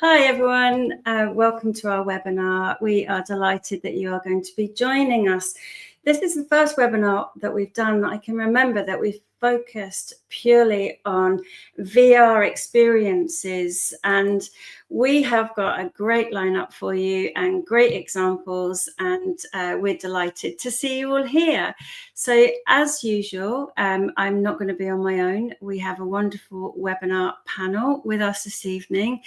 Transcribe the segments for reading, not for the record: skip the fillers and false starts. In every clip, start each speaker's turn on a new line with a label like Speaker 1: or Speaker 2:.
Speaker 1: Hi everyone, welcome to our webinar. We are delighted that you are going to be joining us. This is the first webinar that we've done that I can remember that we've focused purely on VR experiences, and we have got a great lineup for you and great examples, and we're delighted to see you all here. So as usual, I'm not going to be on my own. We have a wonderful webinar panel with us this evening.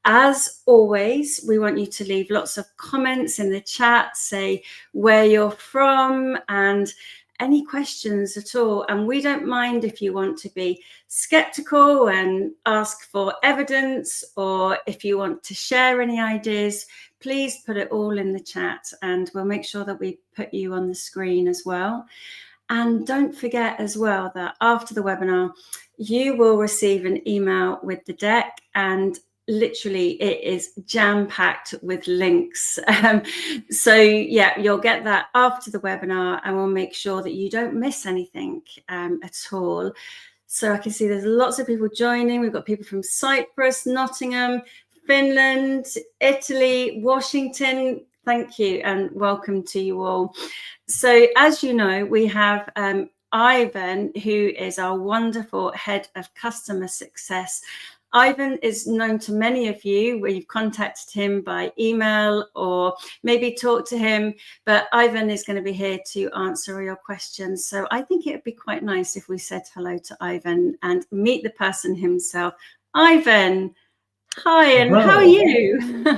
Speaker 1: As always, we want you to leave lots of comments in the chat, say where you're from and any questions at all. And we don't mind if you want to be skeptical and ask for evidence, or if you want to share any ideas, please put it all in the chat and we'll make sure that we put you on the screen as well. And don't forget as well that after the webinar, you will receive an email with the deck, and literally it is jam-packed with links. So yeah, you'll get that after the webinar, and we'll make sure that you don't miss anything at all. So I can see there's lots of people joining. We've got people from Cyprus, Nottingham, Finland, Italy, Washington. Thank you and welcome to you all. So as you know, we have Ivan, who is our wonderful head of customer success. Ivan is known to many of you where you've contacted him by email or maybe talked to him, but Ivan is going to be here to answer all your questions. So I think it would be quite nice if we said hello to Ivan and meet the person himself. Ivan, hi, and how are you?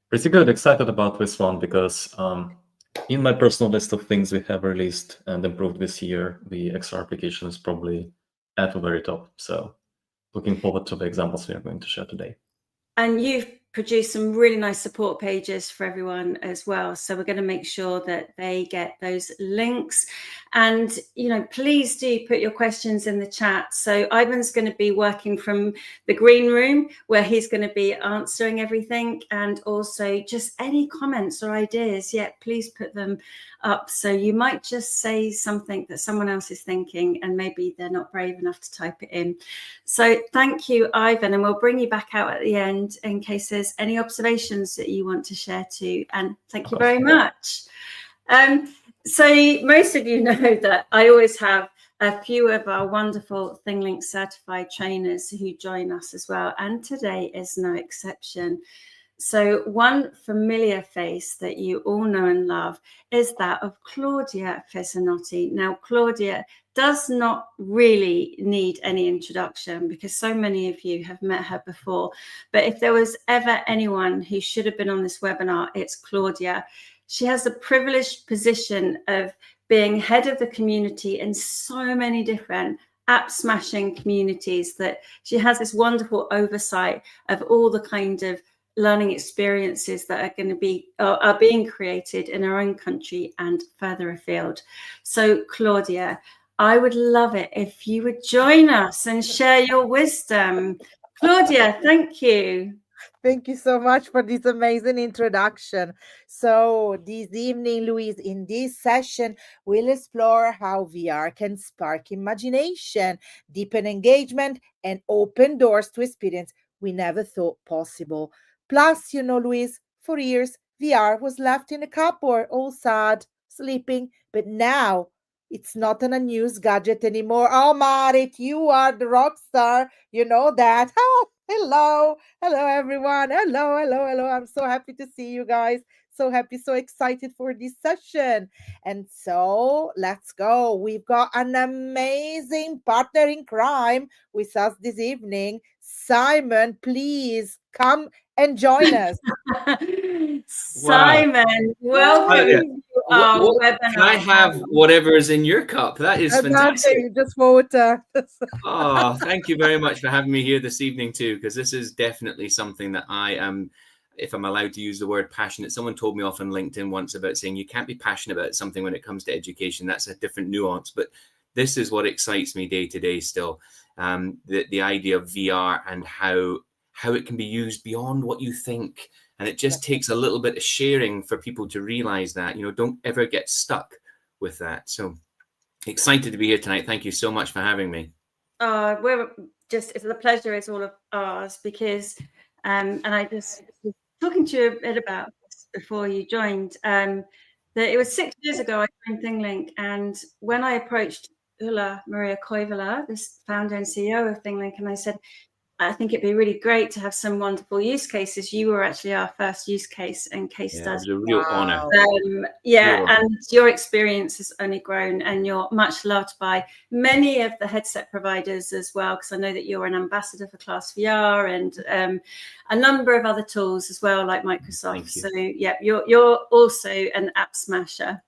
Speaker 2: Pretty good. Excited about this one because in my personal list of things we have released and improved this year, the XR application is probably at the very top. So looking forward to the examples we are going to share today.
Speaker 1: And you've produced some really nice support pages for everyone as well. So we're going to make sure that they get those links. And, you know, please do put your questions in the chat. So Ivan's going to be working from the green room where he's going to be answering everything. And also just any comments or ideas, yeah, please put them up. So you might just say something that someone else is thinking and maybe they're not brave enough to type it in. So thank you, Ivan, and we'll bring you back out at the end in case there's any observations that you want to share too. And thank you very much. So most of you know that I always have a few of our wonderful ThingLink Certified Trainers who join us as well, and today is no exception. So one familiar face that you all know and love is that of Claudia Fesanotti. Now, Claudia does not really need any introduction because so many of you have met her before. But if there was ever anyone who should have been on this webinar, it's Claudia. She has the privileged position of being head of the community in so many different app smashing communities that she has this wonderful oversight of all the kind of learning experiences that are going to be are being created in our own country and further afield. So Claudia, I would love it if you would join us and share your wisdom. Claudia, thank you.
Speaker 3: Thank you so much for this amazing introduction. So this evening, Louise, in this session, we'll explore how VR can spark imagination, deepen engagement, and open doors to experience we never thought possible. Plus, you know, Louise, for years, VR was left in a cupboard, all sad, sleeping. But now, it's not an unused gadget anymore. Oh, Marit, you are the rock star. You know that. Oh, hello. Hello, everyone. Hello, hello, hello. I'm so happy to see you guys. So happy, so excited for this session. And so let's go. We've got an amazing partner in crime with us this evening. Simon, please come and join us.
Speaker 1: Simon, welcome to our webinar.
Speaker 4: Can I have whatever is in your cup? That is fantastic.
Speaker 3: Nothing, just water.
Speaker 4: Oh, thank you very much for having me here this evening too, because this is definitely something that I am, if I'm allowed to use the word passionate. Someone told me off on LinkedIn once about saying you can't be passionate about something when it comes to education. That's a different nuance, but this is what excites me day to day still. The idea of VR and how it can be used beyond what you think. And it just takes a little bit of sharing for people to realize that, you know, don't ever get stuck with that. So excited to be here tonight. Thank you so much for having me.
Speaker 1: We're just, the pleasure is all of ours because And I just was talking to you a bit about this before you joined. That it was 6 years ago I joined ThingLink, and when I approached Ulla Maria Koivula, this founder and CEO of ThingLink, and I said, I think it'd be really great to have some wonderful use cases. You were actually our first use case and case
Speaker 4: Yeah,
Speaker 1: study.
Speaker 4: it was a real honor.
Speaker 1: Yeah, and your experience has only grown, and you're much loved by many of the headset providers as well, because I know that you're an ambassador for Class VR and a number of other tools as well, like Microsoft. So yeah, you're also an app smasher.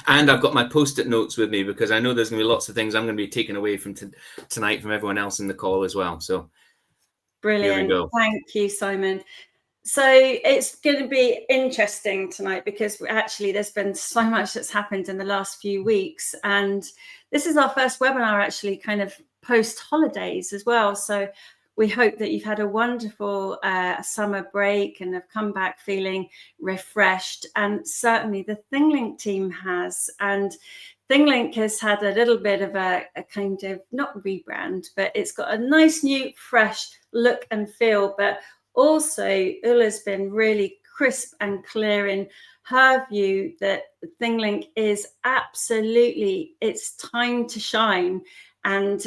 Speaker 4: And I've got my post-it notes with me because I know there's going to be lots of things I'm going to be taking away from tonight from everyone else in the call as well. So
Speaker 1: brilliant.
Speaker 4: Here we go.
Speaker 1: Thank you, Simon. So it's going to be interesting tonight because actually there's been so much that's happened in the last few weeks. And this is our first webinar actually kind of post-holidays as well. So we hope that you've had a wonderful summer break and have come back feeling refreshed. And certainly the ThingLink team has. And ThingLink has had a little bit of a kind of, not rebrand, but it's got a nice new fresh look and feel. But also Ulla's been really crisp and clear in her view that ThingLink is absolutely, it's time to shine. And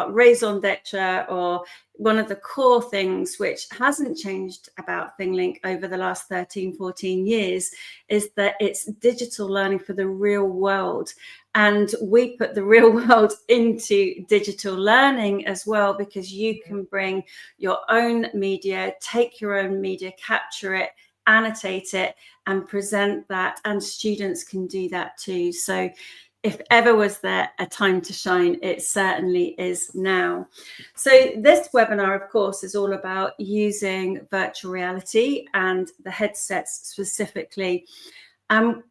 Speaker 1: raison d'etre, or one of the core things which hasn't changed about ThingLink over the last 13, 14 years is that it's digital learning for the real world. And we put the real world into digital learning as well, because you can bring your own media, take your own media, capture it, annotate it, and present that. And students can do that too. So if ever was there a time to shine, it certainly is now. So this webinar, of course, is all about using virtual reality and the headsets specifically.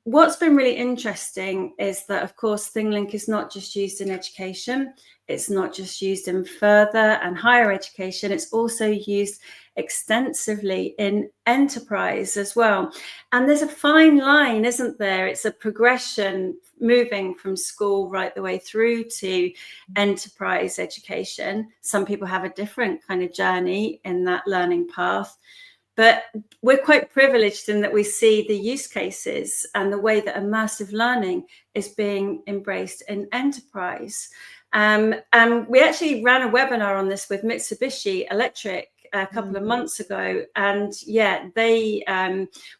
Speaker 1: What's been really interesting is that, of course, ThingLink is not just used in education. It's not just used in further and higher education. It's also used extensively in enterprise as well. And there's a fine line, isn't there? It's a progression moving from school right the way through to enterprise education. Some people have a different kind of journey in that learning path. But we're quite privileged in that we see the use cases and the way that immersive learning is being embraced in enterprise. And we actually ran a webinar on this with Mitsubishi Electric a couple of months ago. And yeah, they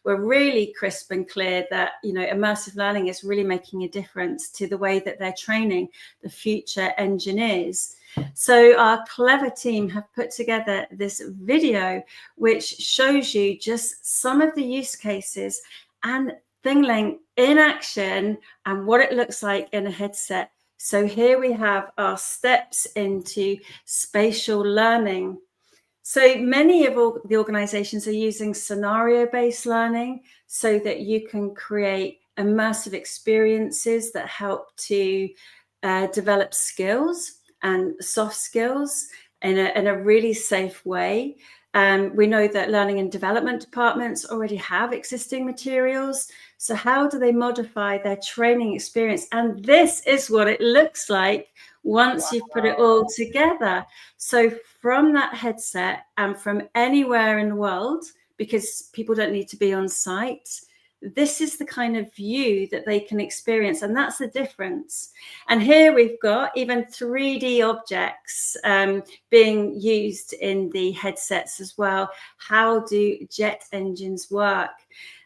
Speaker 1: were really crisp and clear that, you know, immersive learning is really making a difference to the way that they're training the future engineers. So our clever team have put together this video which shows you just some of the use cases and ThingLink in action and what it looks like in a headset. So here we have our steps into spatial learning. So many of the organizations are using scenario-based learning so that you can create immersive experiences that help to develop skills and soft skills in a really safe way. We know that learning and development departments already have existing materials. So how do they modify their training experience? And this is what it looks like once you've put it all together. So from that headset and from anywhere in the world, because people don't need to be on site, this is the kind of view that they can experience, and that's the difference. And here we've got even 3D objects being used in the headsets as well. How do jet engines work?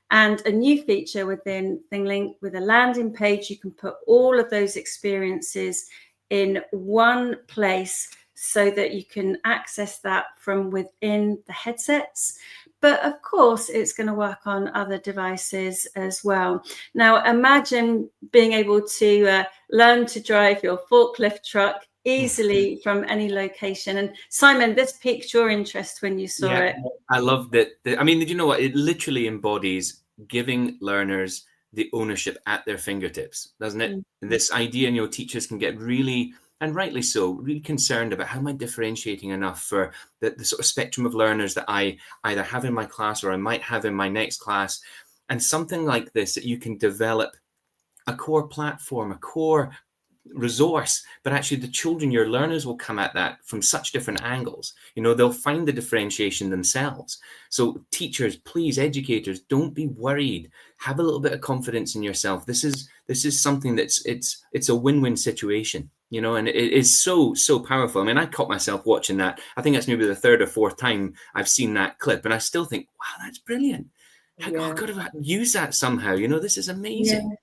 Speaker 1: And a new feature within ThingLink, with a landing page, you can put all of those experiences in one place so that you can access that from within the headsets. But of course, it's going to work on other devices as well. Now, imagine being able to learn to drive your forklift truck easily from any location. And Simon, this piqued your interest when you saw it.
Speaker 4: I love that. I mean, did you know what? It literally embodies giving learners the ownership at their fingertips, doesn't it? And this idea, you know, teachers can get really, and rightly so, really concerned about how am I differentiating enough for the sort of spectrum of learners that I either have in my class or I might have in my next class. And something like this, that you can develop a core platform, a core resource, but actually the children, your learners, will come at that from such different angles. You know, they'll find the differentiation themselves. So teachers, please, educators, don't be worried. Have a little bit of confidence in yourself. This is something that's it's a win-win situation, you know, and it is so powerful. I mean, I caught myself watching that. I think that's maybe the third or fourth time I've seen that clip, and I still think, wow, that's brilliant.
Speaker 3: Yeah.
Speaker 4: I've got to use that somehow. You know, this is amazing.
Speaker 1: Yeah.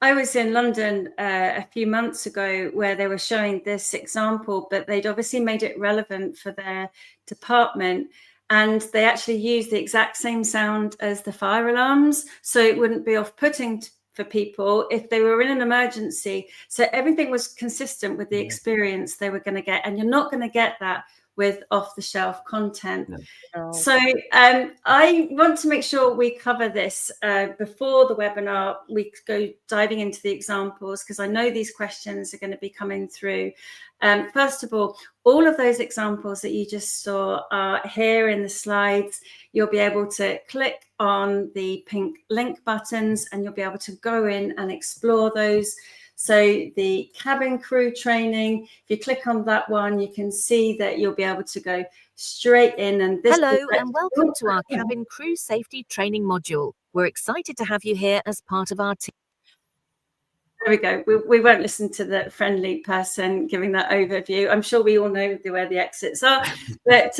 Speaker 1: I was in London a few months ago where they were showing this example, but they'd obviously made it relevant for their department. And they actually used the exact same sound as the fire alarms, so it wouldn't be off-putting for people if they were in an emergency. So everything was consistent with the experience they were going to get. And you're not going to get that with off-the-shelf content.
Speaker 3: No.
Speaker 1: So I want to make sure we cover this before the webinar. We go diving into the examples, because I know these questions are going to be coming through. First of all of those examples that you just saw are here in the slides. You'll be able to click on the pink link buttons and you'll be able to go in and explore those. So the cabin crew training, if you click on that one, you can see that you'll be able to go straight in. And this
Speaker 5: Hello and welcome to our cabin crew safety training module. We're excited to have you here as part of our team.
Speaker 1: There we go. We won't listen to the friendly person giving that overview. I'm sure we all know where the exits are, but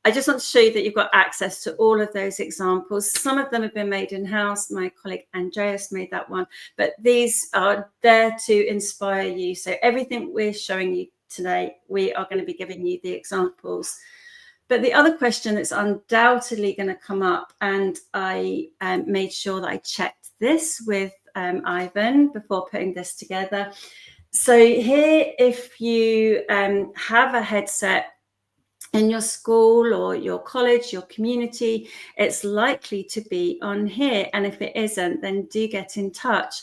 Speaker 1: I just want to show you that you've got access to all of those examples. Some of them have been made in-house. My colleague Andreas made that one, but these are there to inspire you. So everything we're showing you today, we are going to be giving you the examples. But the other question that's undoubtedly going to come up, and I made sure that I checked this with Ivan before putting this together. So here, if you have a headset in your school or your college, your community, it's likely to be on here. And if it isn't, then do get in touch.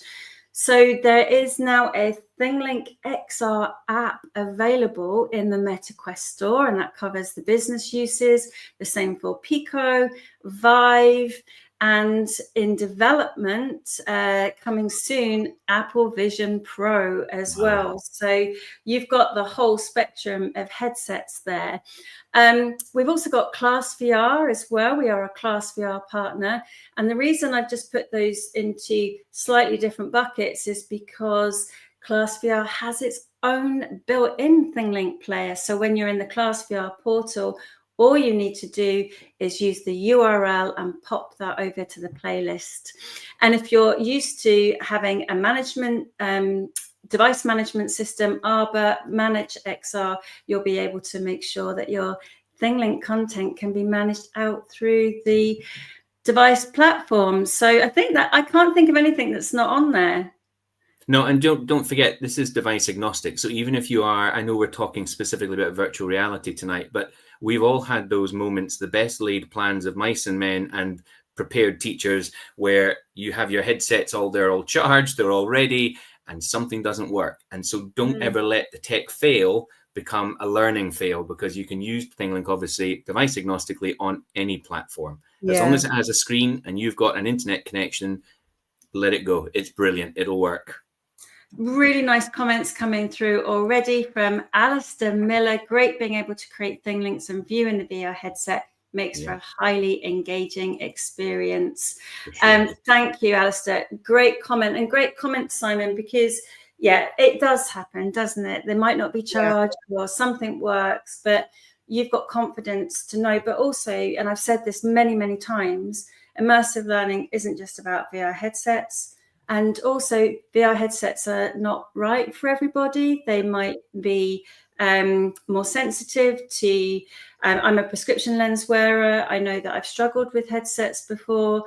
Speaker 1: So there is now a ThingLink XR app available in the Meta Quest store, and that covers the business uses, the same for Pico, Vive, and in development, coming soon, Apple Vision Pro as well. So you've got the whole spectrum of headsets there. We've also got Class VR as well. We are a Class VR partner. And the reason I've just put those into slightly different buckets is because Class VR has its own built-in ThingLink player. So when you're in the Class VR portal, all you need to do is use the URL and pop that over to the playlist. And if you're used to having a management device management system, Arbor, Manage XR, you'll be able to make sure that your ThingLink content can be managed out through the device platform. So I think that I can't think of anything that's not on there.
Speaker 4: No, and don't forget, this is device agnostic. So even if you are, I know we're talking specifically about virtual reality tonight, but we've all had those moments, the best laid plans of mice and men and prepared teachers, where you have your headsets they're all charged, they're all ready, and something doesn't work. And so don't ever let the tech fail become a learning fail, because you can use ThingLink, obviously, device agnostically on any platform. As long as it has a screen and you've got an internet connection, let it go. It's brilliant. It'll work.
Speaker 1: Really nice comments coming through already from Alistair Miller. Great being able to create ThingLinks and view in the VR headset. Makes for a highly engaging experience.
Speaker 4: Sure.
Speaker 1: Thank you, Alistair. Great comment, and great comment, Simon, because it does happen, doesn't it? They might not be charged or something works, but you've got confidence to know. But also, and I've said this many, many times, immersive learning isn't just about VR headsets. And also, VR headsets are not right for everybody. They might be more sensitive to, I'm a prescription lens wearer. I know that I've struggled with headsets before,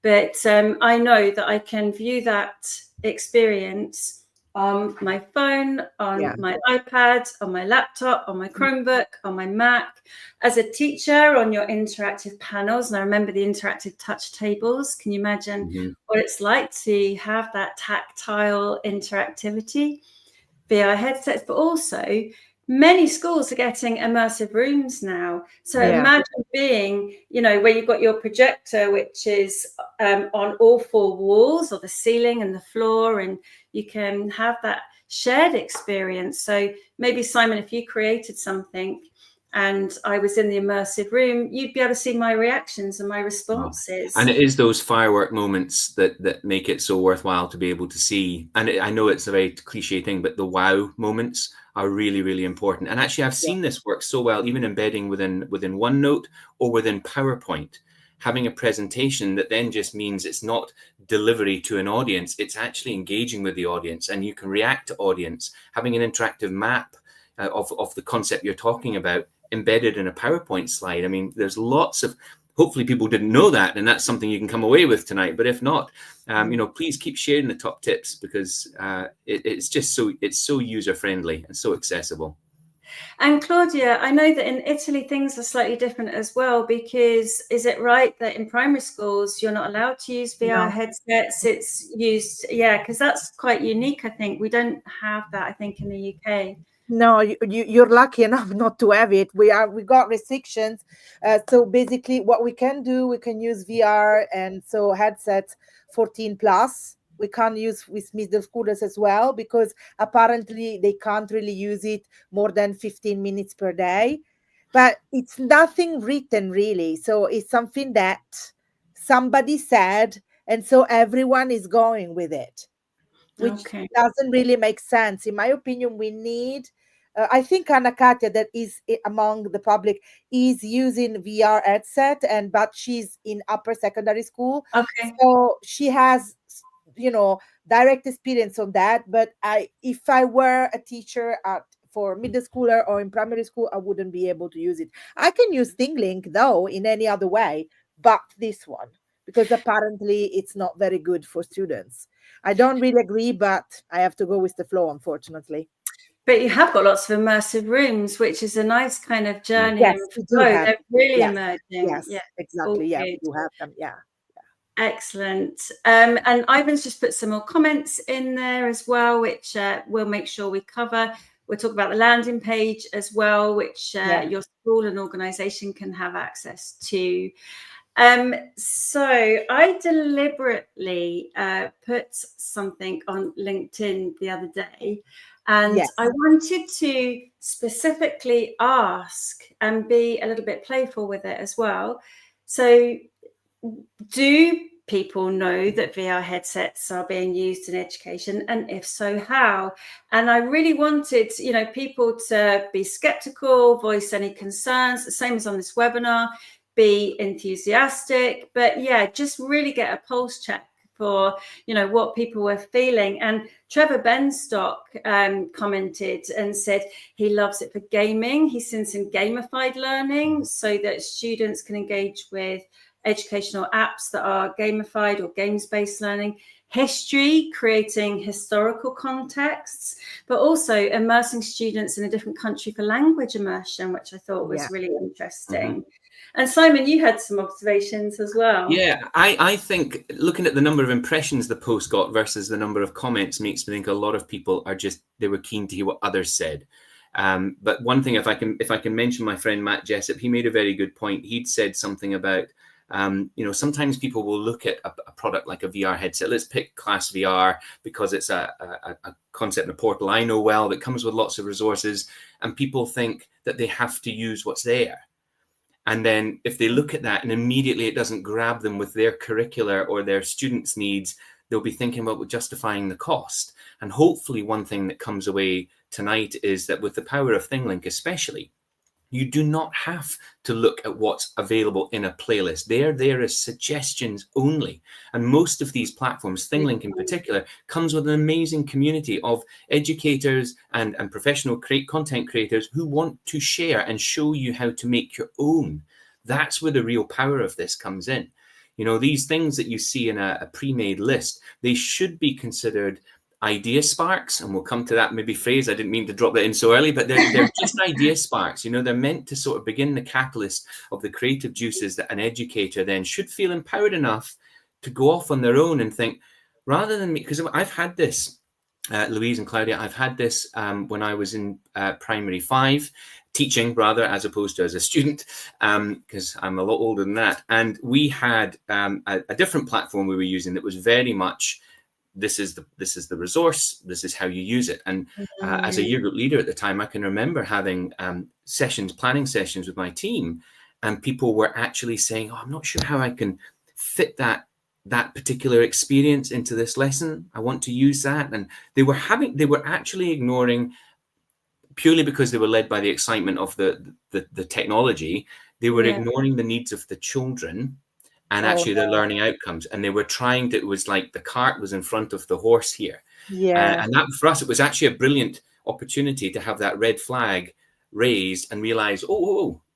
Speaker 1: but I know that I can view that experience on my phone, on my iPad, on my laptop, on my Chromebook, on my Mac. As a teacher, on your interactive panels, and I remember the interactive touch tables. Can you imagine what it's like to have that tactile interactivity? VR headsets, but also many schools are getting immersive rooms now. So imagine being, where you've got your projector, which is on all four walls or the ceiling and the floor, and you can have that shared experience. So maybe, Simon, if you created something and I was in the immersive room, you'd be able to see my reactions and my responses.
Speaker 4: And it is those firework moments that make it so worthwhile to be able to see. And I know it's a very cliche thing, but the wow moments are really, really important. And actually, I've seen this work so well, even embedding within OneNote or within PowerPoint, having a presentation that then just means it's not delivery to an audience, it's actually engaging with the audience, and you can react to audience, having an interactive map of the concept you're talking about embedded in a PowerPoint slide. I mean, there's lots of, hopefully people didn't know that, and that's something you can come away with tonight. But if not, please keep sharing the top tips, because it's just so user friendly and so accessible.
Speaker 1: And Claudia, I know that in Italy things are slightly different as well, because is it right that in primary schools you're not allowed to use VR headsets? It's used, because that's quite unique. I think we don't have that, I think, in the UK.
Speaker 3: No, you're lucky enough not to have it. We got restrictions. So basically what we can do, we can use VR, and so headsets 14 plus. We can't use with middle schoolers as well, because apparently they can't really use it more than 15 minutes per day. But it's nothing written really. So it's something that somebody said, and so everyone is going with it, which doesn't really make sense. In my opinion, we need, I think Anna Katia, that is among the public, is using VR headset, but she's in upper secondary school.
Speaker 1: Okay.
Speaker 3: So she has, direct experience on that. But if I were a teacher for middle schooler or in primary school, I wouldn't be able to use it. I can use ThingLink though in any other way, but this one, because apparently it's not very good for students. I don't really agree, but I have to go with the flow, unfortunately.
Speaker 1: But you have got lots of immersive rooms, which is a nice kind of journey.
Speaker 3: Yes, we do have.
Speaker 1: They're really emerging.
Speaker 3: Yes, exactly. Yeah, we do have them. Yeah.
Speaker 1: Excellent. And Ivan's just put some more comments in there as well, which we'll make sure we cover. We'll talk about the landing page as well, which your school and organisation can have access to. So I deliberately put something on LinkedIn the other day, and I wanted to specifically ask and be a little bit playful with it as well. So do people know that VR headsets are being used in education, and if so, how? And I really wanted, people to be skeptical, voice any concerns, the same as on this webinar, be enthusiastic, but just really get a pulse check for what people were feeling. And Trevor Benstock commented and said he loves it for gaming. He's seen some gamified learning so that students can engage with educational apps that are gamified or games-based learning. History, creating historical contexts, but also immersing students in a different country for language immersion, which I thought was really interesting. And Simon, you had some observations as well.
Speaker 4: Yeah, I think looking at the number of impressions the post got versus the number of comments makes me think a lot of people are they were keen to hear what others said. But one thing, if I can mention my friend Matt Jessup, he made a very good point. He'd said something about, sometimes people will look at a product like a VR headset. Let's pick Class VR because it's a concept and a portal I know well that comes with lots of resources, and people think that they have to use what's there. And then if they look at that and immediately it doesn't grab them with their curricular or their students' needs, they'll be thinking about justifying the cost. And hopefully one thing that comes away tonight is that with the power of ThingLink especially, you do not have to look at what's available in a playlist. They're there as suggestions only. And most of these platforms, ThingLink in particular, comes with an amazing community of educators and professional content creators who want to share and show you how to make your own. That's where the real power of this comes in. These things that you see in a pre-made list, they should be considered idea sparks, and we'll come to that maybe phrase. I didn't mean to drop that in so early, but they're just idea sparks. They're meant to sort of begin the catalyst of the creative juices that an educator then should feel empowered enough to go off on their own and think, rather than me, because I've had this, Louise and Claudia, I've had this when I was in primary 5, teaching rather, as opposed to as a student, because I'm a lot older than that. And we had a different platform we were using that was very much this is the resource, this is how you use it. And as a year group leader at the time, I can remember having planning sessions with my team, and people were actually saying, oh, I'm not sure how I can fit that particular experience into this lesson. I want to use that. And they were actually ignoring, purely because they were led by the excitement of the technology, they were ignoring the needs of the children and actually the learning outcomes. And they were trying to, it was like the cart was in front of the horse here. And that, for us, it was actually a brilliant opportunity to have that red flag raised and realize,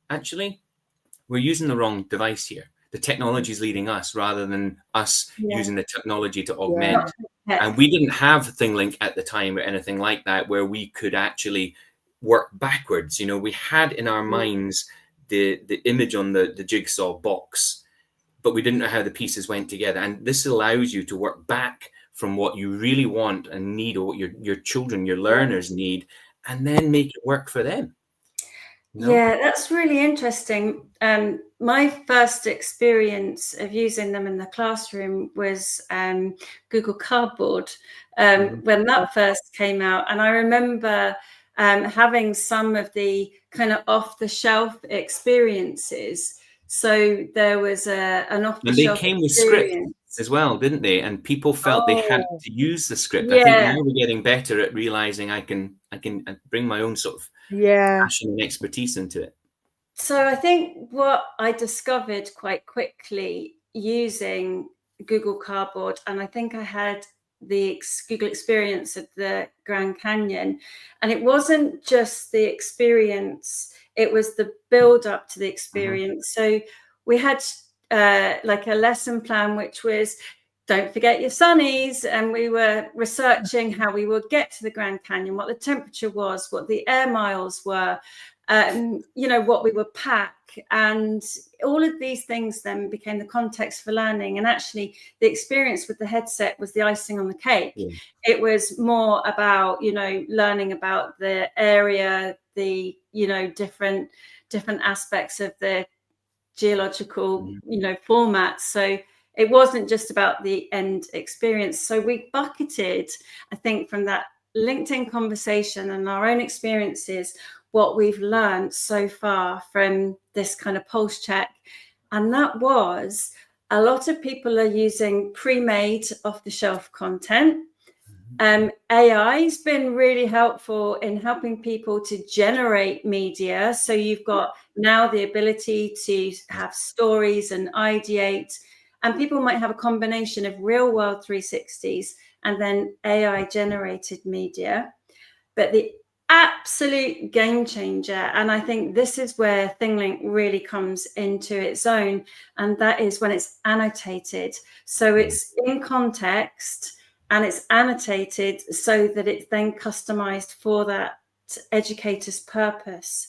Speaker 4: actually, we're using the wrong device here. The technology is leading us rather than us using the technology to augment. And we didn't have ThingLink at the time or anything like that, where we could actually work backwards. You know, we had in our minds the image on the jigsaw box, but we didn't know how the pieces went together. And this allows you to work back from what you really want and need, or what your children, your learners need, and then make it work for them. No?
Speaker 1: Yeah, that's really interesting. My first experience of using them in the classroom was Google Cardboard when that first came out. And I remember having some of the kind of off-the-shelf experiences. So there was an off-the-shelf
Speaker 4: experience. And they came with script as well, didn't they? And people felt they had to use the script. I think now we're getting better at realizing I can bring my own sort of passion and expertise into it.
Speaker 1: So I think what I discovered quite quickly using Google Cardboard, and I think I had the Google experience at the Grand Canyon, and it wasn't just the experience, it was the build up to the experience. So we had like a lesson plan, which was don't forget your sunnies, and we were researching how we would get to the Grand Canyon, what the temperature was, what the air miles were, you know, what we would pack, and all of these things then became the context for learning. And actually the experience with the headset was the icing on the cake. It was more about, you know, learning about the area, the, you know, different aspects of the geological, you know, formats. So it wasn't just about the end experience. So we bucketed, I think, from that LinkedIn conversation and our own experiences, what we've learned so far from this kind of pulse check. And that was a lot of people are using pre-made off-the-shelf content. AI's been really helpful in helping people to generate media. So you've got now the ability to have stories and ideate, and people might have a combination of real world 360s and then AI generated media. But the absolute game changer, and I think this is where ThingLink really comes into its own, and that is when it's annotated. So it's in context and it's annotated so that it's then customized for that educator's purpose.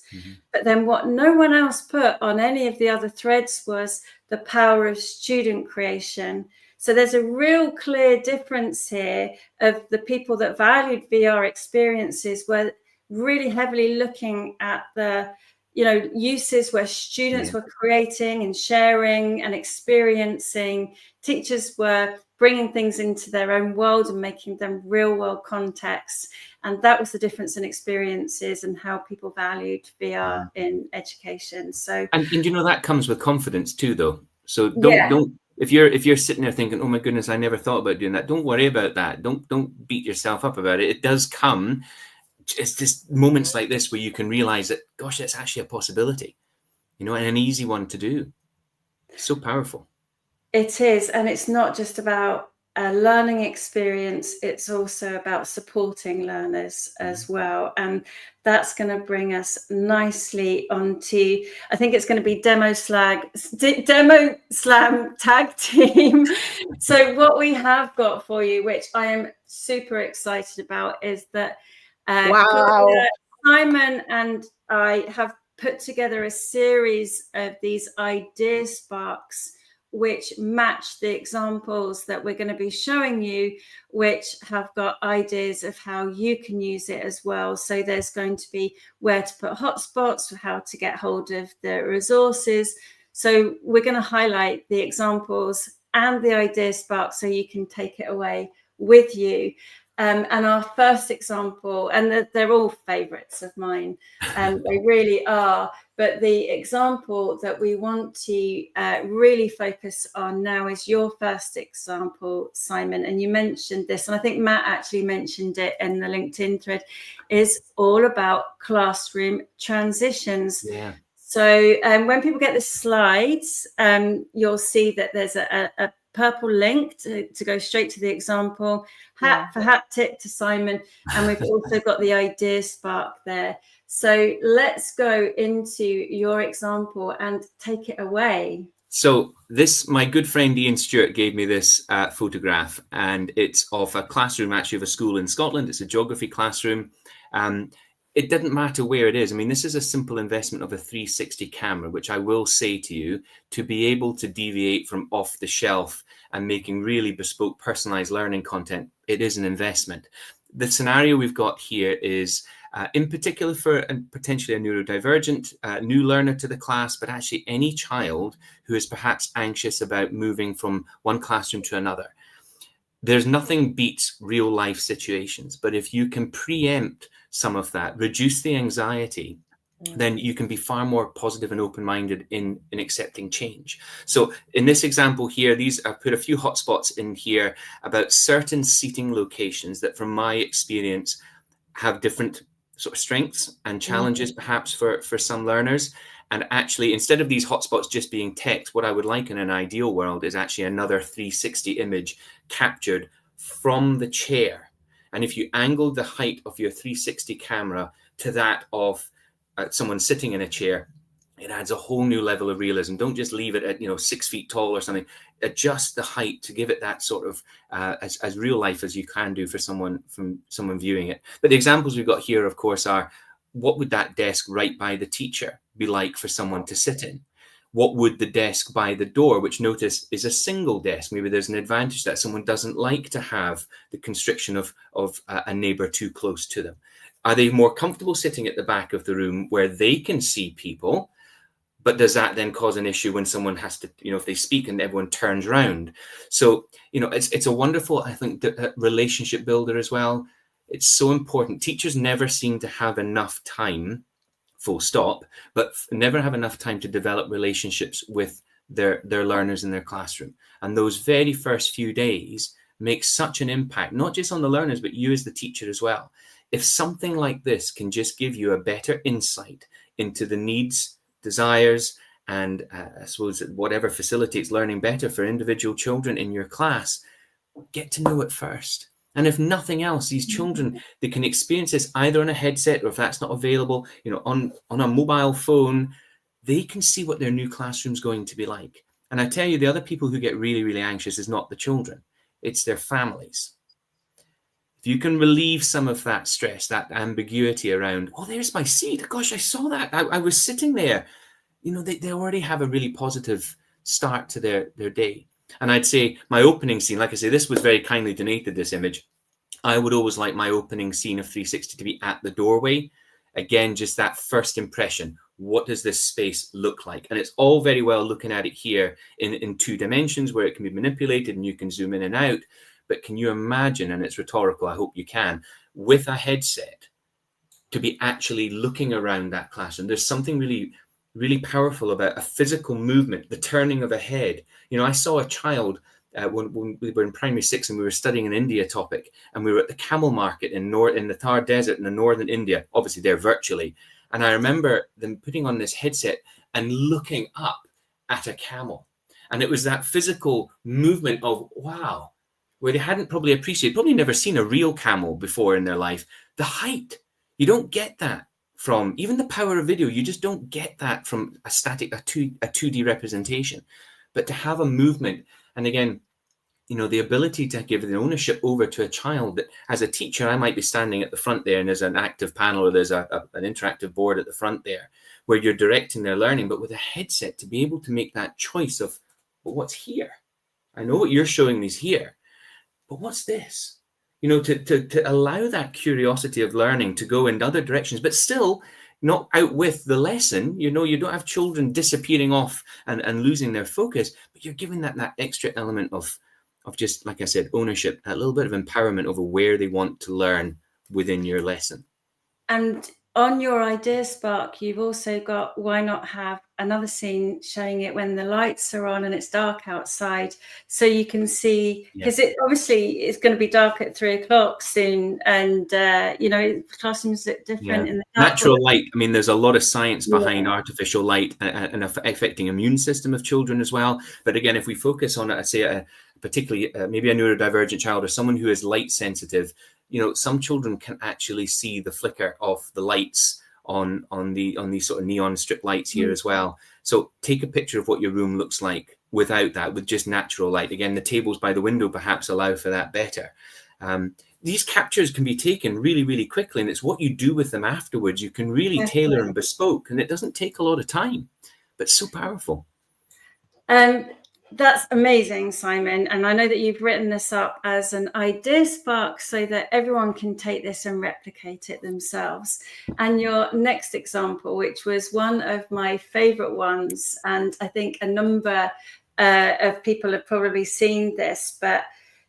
Speaker 1: But then what no one else put on any of the other threads was the power of student creation. So there's a real clear difference here of the people that valued VR experiences were really heavily looking at the, you know, uses where students were creating and sharing and experiencing. Teachers were bringing things into their own world and making them real world contexts. And that was the difference in experiences and how people valued VR in education. So,
Speaker 4: and you know, that comes with confidence too, though. So don't if you're sitting there thinking, oh my goodness, I never thought about doing that, don't worry about that. Don't beat yourself up about it. It does come. It's just moments like this where you can realize that, gosh, that's actually a possibility, you know, and an easy one to do. It's so powerful.
Speaker 1: It is. And it's not just about a learning experience, it's also about supporting learners as well. And that's going to bring us nicely onto, I think it's going to be Demo Slam Tag Team. So what we have got for you, which I am super excited about, is that Simon and I have put together a series of these idea sparks which match the examples that we're going to be showing you, which have got ideas of how you can use it as well. So there's going to be where to put hotspots, how to get hold of the resources. So we're going to highlight the examples and the idea spark so you can take it away with you. And our first example, and they're all favourites of mine, they really are. But the example that we want to really focus on now is your first example, Simon. And you mentioned this, and I think Matt actually mentioned it in the LinkedIn thread, is all about classroom transitions.
Speaker 4: Yeah.
Speaker 1: So when people get the slides, you'll see that there's a purple link to go straight to the example, for haptic to Simon, and we've also got the idea spark there. So let's go into your example and take it away.
Speaker 4: So my good friend Ian Stewart gave me this photograph, and it's of a classroom, actually, of a school in Scotland. It's a geography classroom. It didn't matter where it is. I mean, this is a simple investment of a 360 camera, which I will say to you, to be able to deviate from off the shelf and making really bespoke, personalized learning content. It is an investment. The scenario we've got here is in particular for potentially a neurodivergent new learner to the class, but actually any child who is perhaps anxious about moving from one classroom to another. There's nothing beats real life situations, but if you can preempt some of that, reduce the anxiety, then you can be far more positive and open-minded in accepting change. So in this example here, I put a few hotspots in here about certain seating locations that, from my experience, have different sort of strengths and challenges perhaps for some learners. And actually, instead of these hotspots just being text, what I would like in an ideal world is actually another 360 image captured from the chair. And if you angle the height of your 360 camera to that of someone sitting in a chair, it adds a whole new level of realism. Don't just leave it at 6 feet tall or something. Adjust the height to give it that sort of as real life as you can do for someone viewing it. But the examples we've got here, of course, are what would that desk right by the teacher be like for someone to sit in? What would the desk by the door, which notice is a single desk? Maybe there's an advantage that someone doesn't like to have the constriction of a neighbor too close to them. Are they more comfortable sitting at the back of the room where they can see people? But does that then cause an issue when someone has to, if they speak and everyone turns around? So, it's a wonderful, I think, relationship builder as well. It's so important. Teachers never seem to have enough time, full stop, but never have enough time to develop relationships with their learners in their classroom. And those very first few days make such an impact, not just on the learners, but you as the teacher as well. If something like this can just give you a better insight into the needs, desires, and I suppose whatever facilitates learning better for individual children in your class, get to know it first. And if nothing else, these children, they can experience this either on a headset, or if that's not available, on a mobile phone, they can see what their new classroom's going to be like. And I tell you, the other people who get really, really anxious is not the children, it's their families. If you can relieve some of that stress, that ambiguity around, oh, there's my seat. Gosh, I saw that. I was sitting there. They already have a really positive start to their day. And I'd say my opening scene, like I say, this was very kindly donated, this image. I would always like my opening scene of 360 to be at the doorway. Again, just that first impression. What does this space look like? And it's all very well looking at it here in 2 dimensions where it can be manipulated and you can zoom in and out. But can you imagine, and it's rhetorical, I hope you can, with a headset, to be actually looking around that classroom? There's something really, really powerful about a physical movement, the turning of a head. I saw a child when we were in primary 6 and we were studying an India topic, and we were at the camel market in the Thar Desert in the northern India. Obviously, they're virtually. And I remember them putting on this headset and looking up at a camel. And it was that physical movement of, wow, where they hadn't probably appreciated, probably never seen a real camel before in their life. The height, you don't get that from even the power of video. You just don't get that from a 2D representation. But to have a movement, and again, the ability to give the ownership over to a child, that as a teacher, I might be standing at the front there and there's an active panel or there's an interactive board at the front there where you're directing their learning, but with a headset to be able to make that choice of, well, what's here? I know what you're showing me is here, but what's this? To allow that curiosity of learning to go in other directions, but still not out with the lesson. You don't have children disappearing off and losing their focus, but you're giving that extra element of of just, like I said, ownership, a little bit of empowerment over where they want to learn within your lesson.
Speaker 1: And on your idea spark, you've also got, why not have another scene showing it when the lights are on and it's dark outside, so you can see, because it obviously it's going to be dark at 3 o'clock soon, and classrooms look different in the dark.
Speaker 4: Natural light. I mean, there's a lot of science behind artificial light and affecting immune system of children as well. But again, if we focus on, particularly maybe a neurodivergent child or someone who is light sensitive, some children can actually see the flicker of the lights on these sort of neon strip lights here as well. So take a picture of what your room looks like without that, with just natural light. Again, the tables by the window perhaps allow for that better. These captures can be taken really, really quickly, and it's what you do with them afterwards. You can really tailor and bespoke, and it doesn't take a lot of time, but so powerful.
Speaker 1: That's amazing, Simon. And I know that you've written this up as an idea spark so that everyone can take this and replicate it themselves. And your next example, which was one of my favorite ones, and I think a number of people have probably seen this, but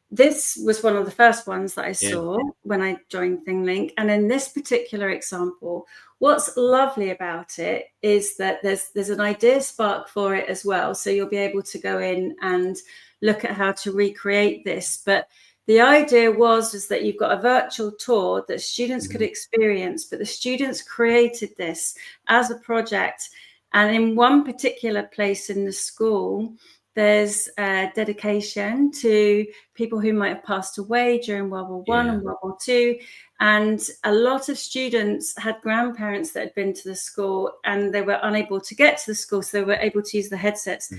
Speaker 1: this was one of the first ones that I saw when I joined ThingLink. And in this particular example, what's lovely about it is that there's an idea spark for it as well. So you'll be able to go in and look at how to recreate this. But the idea was that you've got a virtual tour that students could experience, but the students created this as a project. And in one particular place in the school, there's a dedication to people who might have passed away during World War I and World War II. And a lot of students had grandparents that had been to the school and they were unable to get to the school. So they were able to use the headsets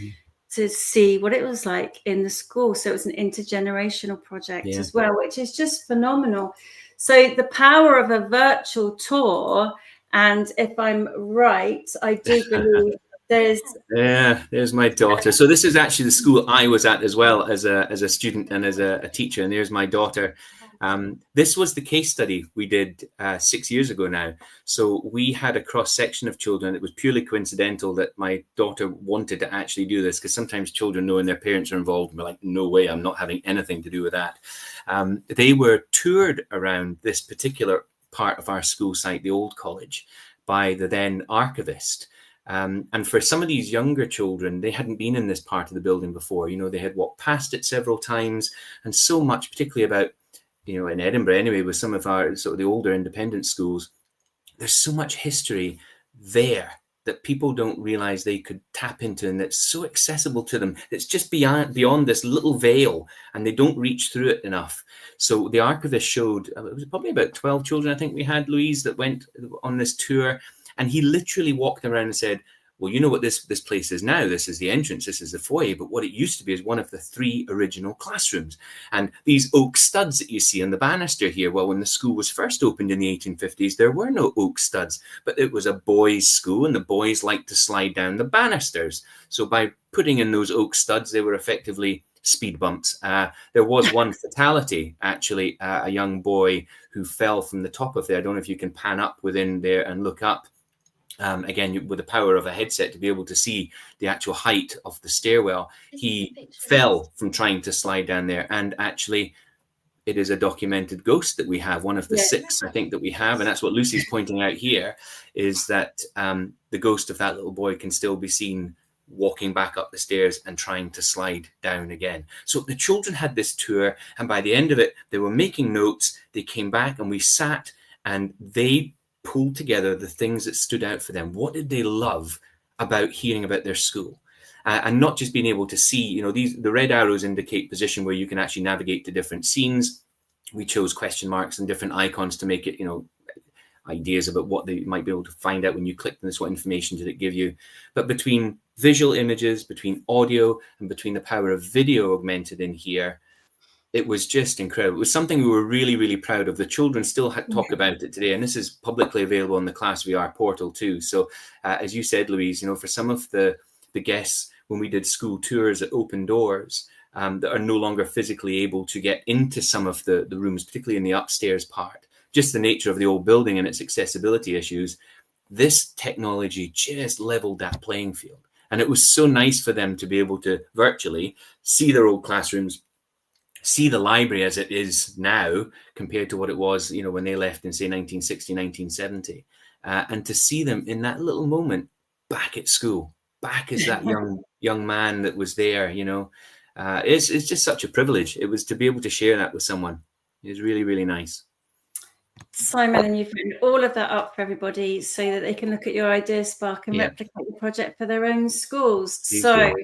Speaker 1: to see what it was like in the school. So it was an intergenerational project as well, which is just phenomenal. So the power of a virtual tour, and if I'm right, I do believe
Speaker 4: there's my daughter. So this is actually the school I was at as well as a student and as a teacher. And there's my daughter. This was the case study we did 6 years ago now. So we had a cross section of children. It was purely coincidental that my daughter wanted to actually do this, because sometimes children know when their parents are involved and we're like, no way, I'm not having anything to do with that. They were toured around this particular part of our school site, the old college, by the then archivist. And for some of these younger children, they hadn't been in this part of the building before. They had walked past it several times, and so much, particularly about, in Edinburgh anyway, with some of our sort of the older independent schools, there's so much history there that people don't realize they could tap into, and that's so accessible to them. It's just beyond this little veil, and they don't reach through it enough. So the archivist showed, it was probably about 12 children, I think we had, Louise, that went on this tour. And he literally walked around and said, well, you know what this place is now? This is the entrance, this is the foyer. But what it used to be is one of the 3 original classrooms. And these oak studs that you see on the banister here, well, when the school was first opened in the 1850s, there were no oak studs, but it was a boys' school, and the boys liked to slide down the banisters. So by putting in those oak studs, they were effectively speed bumps. There was one fatality, actually, a young boy who fell from the top of there. I don't know if you can pan up within there and look up. Again, with the power of a headset to be able to see the actual height of the stairwell, he fell from trying to slide down there. And actually, it is a documented ghost that we have, one of the 6, I think, that we have. And that's what Lucy's pointing out here, is that the ghost of that little boy can still be seen walking back up the stairs and trying to slide down again. So the children had this tour, and by the end of it, they were making notes. They came back and we sat, and they pulled together the things that stood out for them. What did they love about hearing about their school? And not just being able to see, the red arrows indicate position where you can actually navigate to different scenes. We chose question marks and different icons to make it, ideas about what they might be able to find out when you click on this, what information did it give you. But between visual images, between audio, and between the power of video augmented in here, it was just incredible. It was something we were really, really proud of. The children still talk about it today, and this is publicly available on the Class VR portal too. So as you said, Louise, for some of the guests, when we did school tours at open doors, that are no longer physically able to get into some of the rooms, particularly in the upstairs part, just the nature of the old building and its accessibility issues, this technology just leveled that playing field. And it was so nice for them to be able to virtually see their old classrooms, see the library as it is now compared to what it was, you know, when they left in, say, 1960, 1970, and to see them in that little moment back at school, back as that young man that was there, you know, it's just such a privilege. It was to be able to share that with someone. It was really, really nice.
Speaker 1: Simon, and you've written all of that up for everybody so that they can look at your idea spark and replicate the project for their own schools. So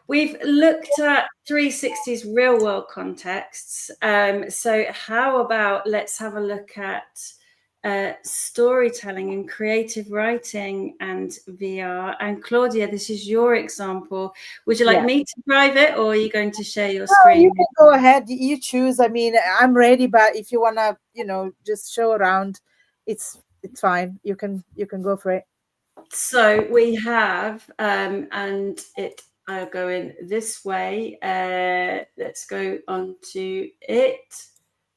Speaker 1: we've looked at 360's real world contexts. So how about let's have a look at storytelling and creative writing and VR. And Claudia, this is your example. Would you like me to drive it, or are you going to share your screen?
Speaker 3: You can go ahead. You choose. I mean, I'm ready, but if you want to, you know, just show around, it's fine. You can go for it.
Speaker 1: So we have, and it. I'll go in this way. Let's go on to it.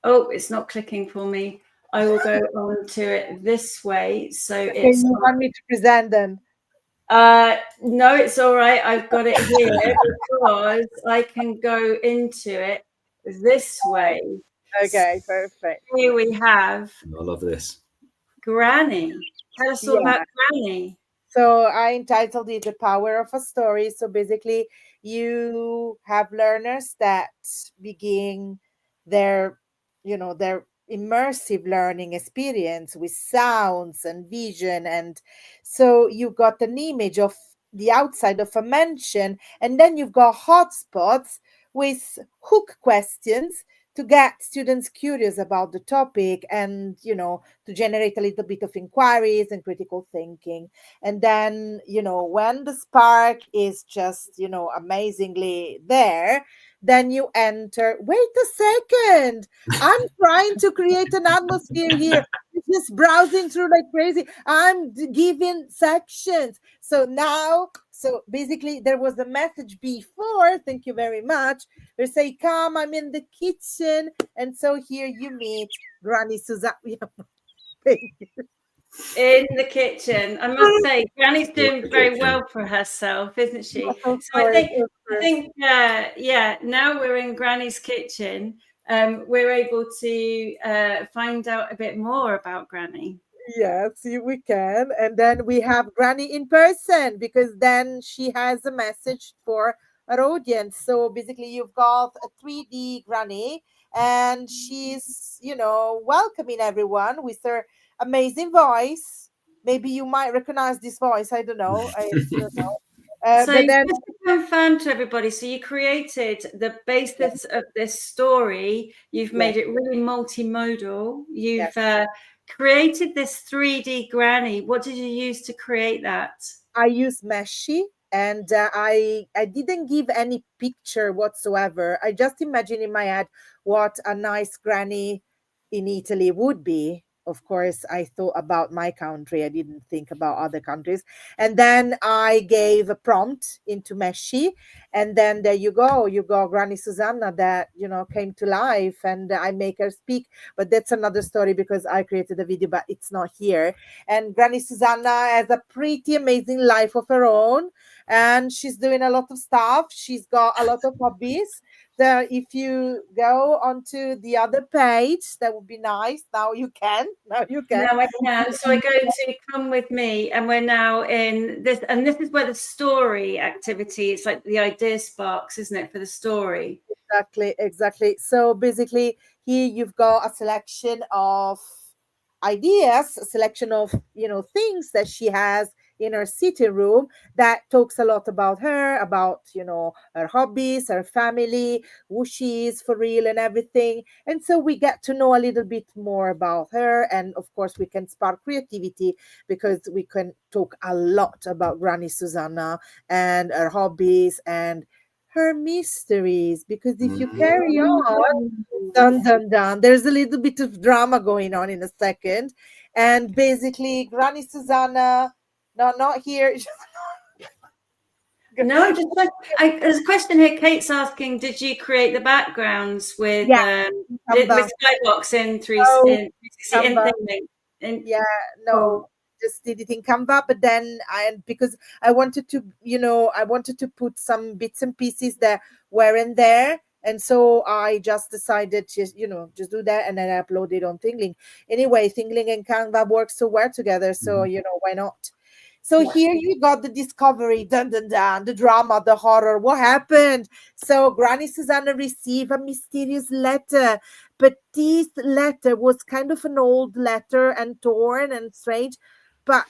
Speaker 1: Oh, it's not clicking for me. I will go on to it this way. So it's.
Speaker 3: You want me to present then?
Speaker 1: No, it's all right. I've got it here because I can go into it this way.
Speaker 3: Okay, perfect.
Speaker 1: Here we have.
Speaker 4: I love this.
Speaker 1: Granny. Tell us all about Granny.
Speaker 3: So I entitled it The Power of a Story. So basically, you have learners that begin their, you know, their immersive learning experience with sounds and vision. And so you got an image of the outside of a mansion, and then you've got hotspots with hook questions to get students curious about the topic and, you know, to generate a little bit of inquiries and critical thinking. And then, you know, when the spark is just, you know, amazingly there, then you enter, wait a second, I'm trying to create an atmosphere here. Just browsing through like crazy. I'm giving sections. So now, so basically there was a message before, thank you very much. They say, come, I'm in the kitchen. And so here you meet Granny Suzanne. Thank you.
Speaker 1: In the kitchen. I must say, Granny's doing very well for herself, isn't she? So I think, now we're in Granny's kitchen. We're able to find out a bit more about Granny.
Speaker 3: Yes, we can. And then we have Granny in person, because then she has a message for our audience. So basically you've got a 3D Granny, and she's, you know, welcoming everyone with her amazing voice. Maybe you might recognize this voice. I don't know. I don't know.
Speaker 1: So
Speaker 3: but then,
Speaker 1: just to confirm to everybody, so you created the basis of this story. You've made it really multimodal. You've created this 3D Granny. What did you use to create that?
Speaker 3: I used Meshi, and I didn't give any picture whatsoever. I just imagined in my head what a nice granny in Italy would be. Of course, I thought about my country. I didn't think about other countries. And then I gave a prompt into Meshi. And then there you go. You got Granny Susanna that, you know, came to life, and I make her speak. But that's another story, because I created a video, but it's not here. And Granny Susanna has a pretty amazing life of her own. And she's doing a lot of stuff. She's got a lot of hobbies. So if you go onto the other page, that would be nice. Now you can. Now I
Speaker 1: can. So we're going to come with me, and we're now in this, and this is where the story activity, it's like the idea sparks, isn't it, for the story?
Speaker 3: Exactly. So basically here you've got a selection of ideas, a selection of, you know, things that she has in her sitting room that talks a lot about her, about, you know, her hobbies, her family, who she is for real and everything. And so we get to know a little bit more about her. And of course we can spark creativity, because we can talk a lot about Granny Susanna and her hobbies and her mysteries, because if you carry on, there's a little bit of drama going on in a second. And basically Granny Susanna, not here.
Speaker 1: No, just there's a question here. Kate's asking, did you create the backgrounds with Skybox in 360?
Speaker 3: Just did it in Canva, but then because I wanted to, you know, I wanted to put some bits and pieces that weren't there And so I just decided to, just do that, and then I upload it on ThingLink. Anyway, ThingLink and Canva work so well together, so why not? So here you got the discovery, dun dun dun, the drama, the horror. What happened? So Granny Susanna received a mysterious letter, but this letter was kind of an old letter and torn and strange. But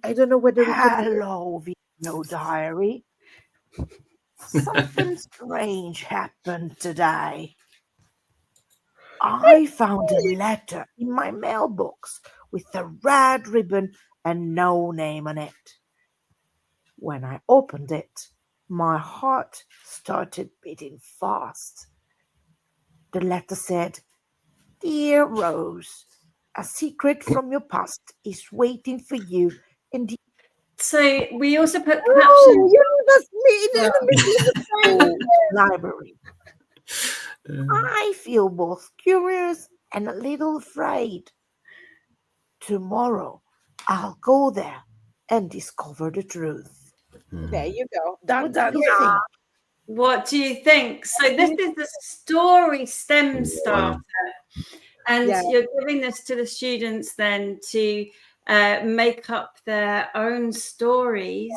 Speaker 3: I don't know whether we can.
Speaker 6: Hello, Video Diary. Something strange happened today. I found a letter in my mailbox with a red ribbon and no name on it. When I opened it, my heart started beating fast. The letter said, "Dear Rose, a secret from your past is waiting for you in the
Speaker 1: So we also put captions.
Speaker 3: That's me in the
Speaker 6: library. I feel both curious and a little afraid. Tomorrow, I'll go there and discover the truth."
Speaker 3: There you go.
Speaker 6: What do you think?
Speaker 1: What do you think? So this is the story STEM starter, and you're giving this to the students then to make up their own stories.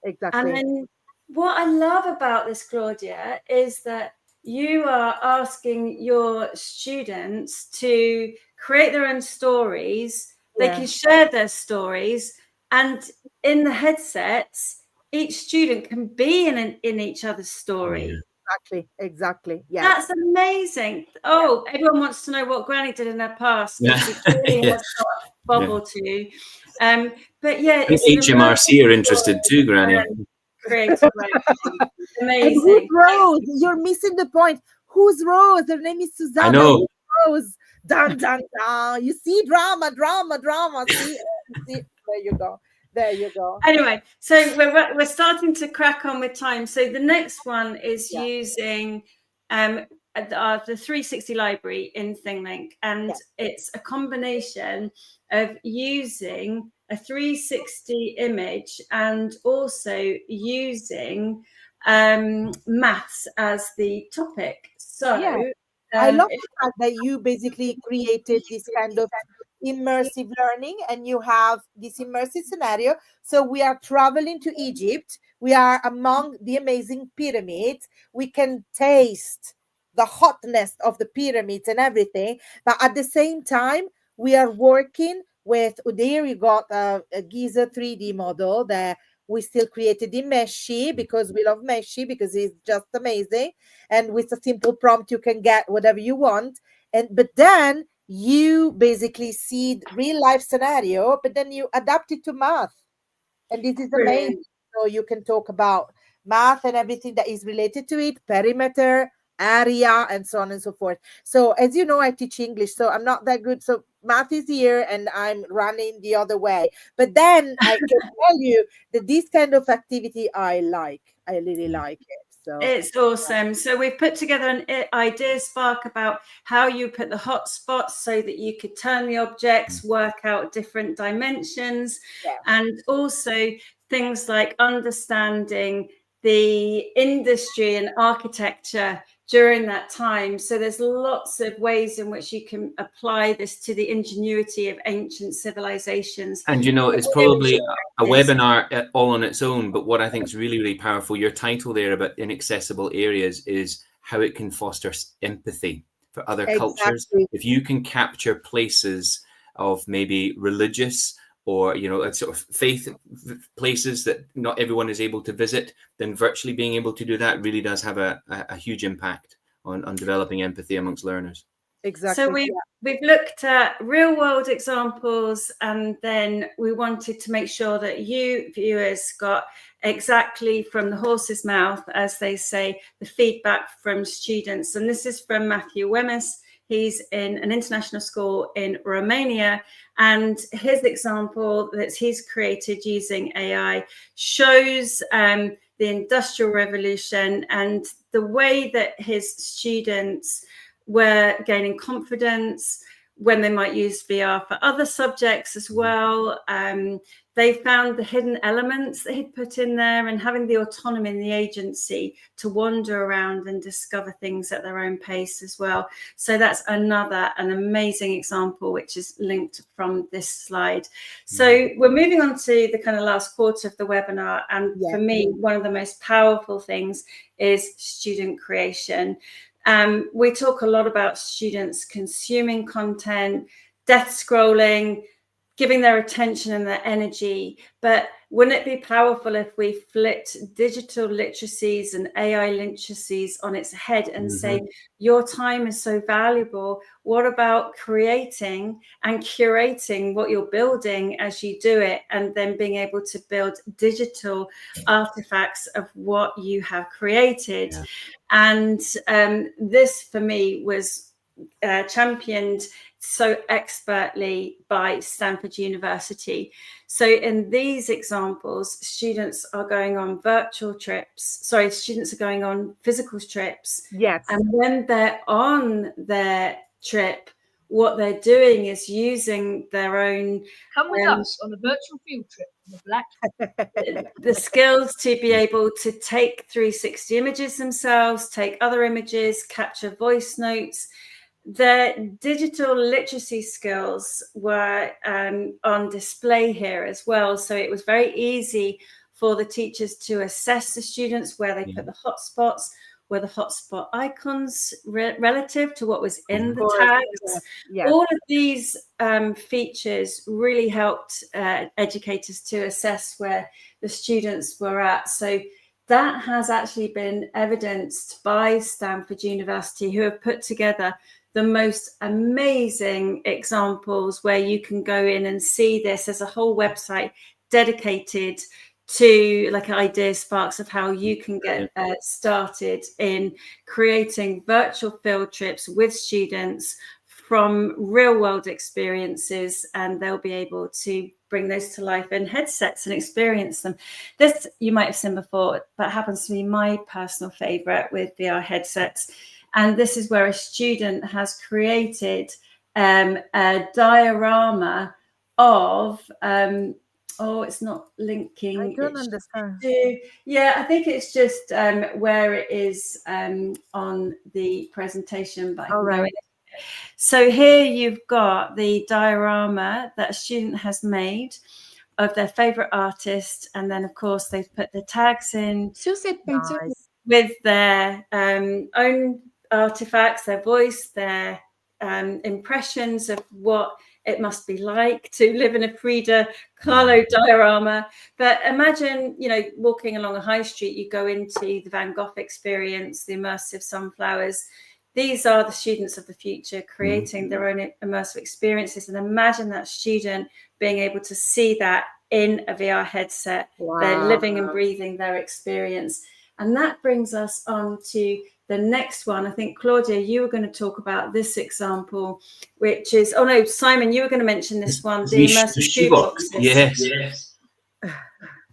Speaker 3: Exactly.
Speaker 1: And then what I love about this, Claudia, is that you are asking your students to create their own stories. They can share their stories, and in the headsets, each student can be in each other's story.
Speaker 3: Exactly. Yeah.
Speaker 1: That's amazing. Oh, everyone wants to know what Granny did in her past.
Speaker 4: Yeah.
Speaker 1: She really has got a bubble too. But yeah, it's
Speaker 4: HMRC are interested too, Granny.
Speaker 1: Creative writing. Amazing.
Speaker 3: And who's Rose? You're missing the point. Who's Rose? Her name is Susanna.
Speaker 4: I know.
Speaker 3: Who's Rose? Dun dun dun. You see, drama. See, there you go.
Speaker 1: Anyway, so we're starting to crack on with time. So the next one is using the 360 library in ThingLink, and it's a combination of using a 360 image and also using maths as the topic. So
Speaker 3: I love the fact that you basically created this kind of immersive learning, and you have this immersive scenario. So we are traveling to Egypt. We are among the amazing pyramids. We can taste the hotness of the pyramids and everything. But at the same time, we are working with, there you got a Giza 3D model that we still created in Meshi, because we love Meshi, because it's just amazing. And with a simple prompt, you can get whatever you want. But then you basically see real life scenario, but then you adapt it to math. And this is amazing. So you can talk about math and everything that is related to it, perimeter, area, and so on and so forth. So as you know, I teach English, so I'm not that good. So math is here and I'm running the other way. But then I can tell you that this kind of activity I really like it. So
Speaker 1: it's awesome. So we've put together an idea spark about how you put the hotspots so that you could turn the objects, work out different dimensions, and also things like understanding the industry and architecture during that time. So there's lots of ways in which you can apply this to the ingenuity of ancient civilizations.
Speaker 4: And it's probably a webinar all on its own, but what I think is really, really powerful, your title there about inaccessible areas, is how it can foster empathy for other cultures. If you can capture places of maybe religious or sort of faith places that not everyone is able to visit, then virtually being able to do that really does have a huge impact on developing empathy amongst learners.
Speaker 3: Exactly.
Speaker 1: So we've looked at real world examples, and then we wanted to make sure that you viewers got exactly from the horse's mouth, as they say, the feedback from students. And this is from Matthew Wemyss. He's in an international school in Romania, and his example that he's created using AI shows the Industrial Revolution and the way that his students were gaining confidence, when they might use VR for other subjects as well. They found the hidden elements that he'd put in there, and having the autonomy and the agency to wander around and discover things at their own pace as well. So that's an amazing example, which is linked from this slide. So we're moving on to the kind of last quarter of the webinar. And for me, one of the most powerful things is student creation. We talk a lot about students consuming content, death scrolling, giving their attention and their energy. But wouldn't it be powerful if we flipped digital literacies and AI literacies on its head and say, your time is so valuable. What about creating and curating what you're building as you do it, and then being able to build digital artifacts of what you have created? And this, for me, was championed so expertly by Stanford University. So in these examples, students are going on students are going on physical trips.
Speaker 3: Yes.
Speaker 1: And when they're on their trip, what they're doing is using their own
Speaker 7: come with us on a virtual field trip in
Speaker 1: the skills to be able to take 360 images themselves, take other images, capture voice notes. The digital literacy skills were on display here as well. So it was very easy for the teachers to assess the students, where they put the hotspots, were the hotspot icons relative to what was in the tags. All of these features really helped educators to assess where the students were at. So that has actually been evidenced by Stanford University, who have put together the most amazing examples where you can go in and see this. There's a whole website dedicated to like idea sparks of how you can get started in creating virtual field trips with students from real world experiences, and they'll be able to bring those to life in headsets and experience them. This you might have seen before, but happens to be my personal favorite with VR headsets. And this is where a student has created a diorama of, it's not linking.
Speaker 3: I don't understand.
Speaker 1: I think it's just where it is on the presentation. But so here you've got the diorama that a student has made of their favorite artist. And then, of course, they've put the tags in with their own artifacts, their voice, their impressions of what it must be like to live in a Frida Kahlo diorama. But imagine, walking along a high street, you go into the Van Gogh experience, the immersive sunflowers. These are the students of the future creating their own immersive experiences. And imagine that student being able to see that in a VR headset. They're living and breathing their experience. And that brings us on to the next one. I think, Claudia, you were going to talk about this example, which is, Simon, you were going to mention this one, the immersive shoebox.
Speaker 4: Yes.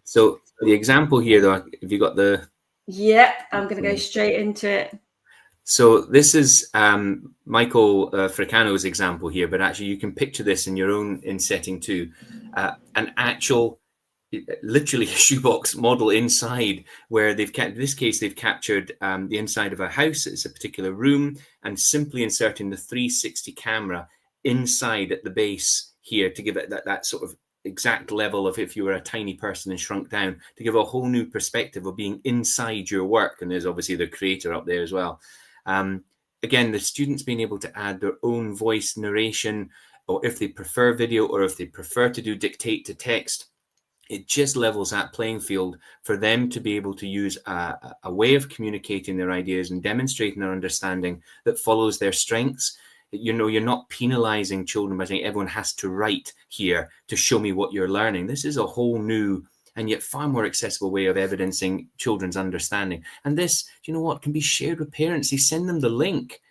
Speaker 4: So the example here, though, have you got the...
Speaker 1: Yeah, I'm going to go straight into it.
Speaker 4: So this is Michael Fricano's example here, but actually you can picture this in your own setting too. An actual, literally a shoebox model inside, where they've kept, in this case, they've captured the inside of a house. It's a particular room, and simply inserting the 360 camera inside at the base here to give it that sort of exact level of if you were a tiny person and shrunk down, to give a whole new perspective of being inside your work. And there's obviously the creator up there as well. Again, the students being able to add their own voice narration, or if they prefer video, or if they prefer to do dictate to text, it just levels that playing field for them to be able to use a way of communicating their ideas and demonstrating their understanding that follows their strengths. You're not penalizing children by saying everyone has to write here to show me what you're learning. This is a whole new and yet far more accessible way of evidencing children's understanding. And this, you know what, can be shared with parents. You send them the link.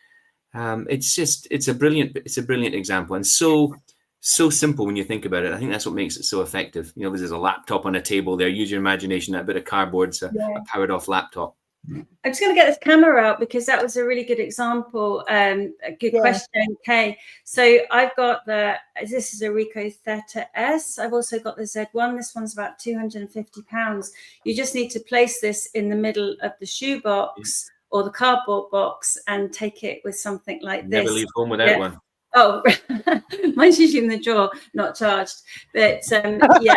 Speaker 4: It's a brilliant example, and so simple when you think about it. I think that's what makes it so effective. There's a laptop on a table there. Use your imagination. That bit of cardboard's a powered off laptop.
Speaker 1: I'm just going to get this camera out because that was a really good example. A good question, Kay. So I've got this is a Ricoh Theta S. I've also got the Z1. This one's about £250. You just need to place this in the middle of the shoebox or the cardboard box and take it with something like this.
Speaker 4: Never leave home without one.
Speaker 1: Oh, mine's usually in the drawer, not charged. But yeah.